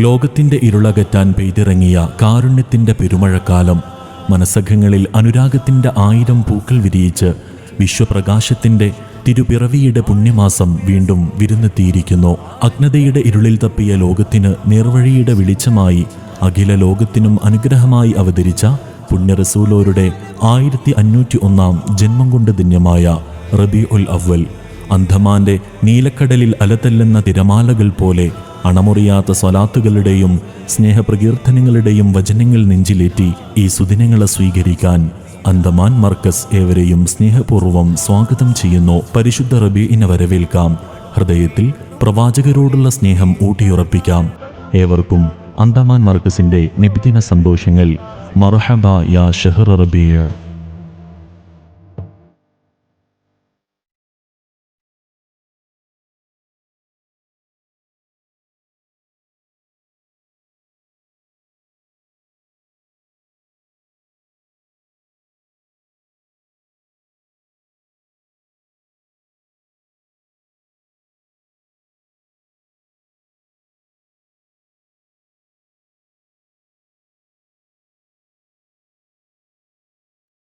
ലോകത്തിൻ്റെ ഇരുളകറ്റാൻ പെയ്തിറങ്ങിയ കാരുണ്യത്തിൻ്റെ പെരുമഴക്കാലം. മനസ്സഖങ്ങളിൽ അനുരാഗത്തിൻ്റെ 1000 പൂക്കൾ വിരിയിച്ച് വിശ്വപ്രകാശത്തിൻ്റെ തിരുപിറവിയുടെ പുണ്യമാസം വീണ്ടും വിരുന്നെത്തിയിരിക്കുന്നു. അജ്ഞതയുടെ ഇരുളിൽ തപ്പിയ ലോകത്തിന് നേർവഴിയുടെ വെളിച്ചമായി അഖില ലോകത്തിനും അനുഗ്രഹമായി അവതരിച്ച പുണ്യറസൂലോരുടെ 1501 ജന്മം കൊണ്ട് ധന്യമായ റബീഉൽ അവ്വൽ. അന്ധമാന്റെ നീലക്കടലിൽ അലതല്ലുന്ന തിരമാലകൾ പോലെ അണമുറിയാത്ത സ്വലാത്തുകളുടെയും സ്നേഹപ്രകീർത്തനങ്ങളുടെയും വചനങ്ങൾ നെഞ്ചിലേറ്റി ഈ സുദിനങ്ങളെ സ്വീകരിക്കാൻ അന്തമാൻ മർക്കസ് ഏവരെയും സ്നേഹപൂർവ്വം സ്വാഗതം ചെയ്യുന്നു. പരിശുദ്ധ റബീഇനെ വരവേൽക്കാം. ഹൃദയത്തിൽ പ്രവാചകരോടുള്ള സ്നേഹം ഊട്ടിയുറപ്പിക്കാം. ഏവർക്കും അന്തമാൻ മർക്കസിന്റെ നിബിദിന സന്തോഷങ്ങൾ. മർഹബ യാ ഷഹ്റ റബീഅ.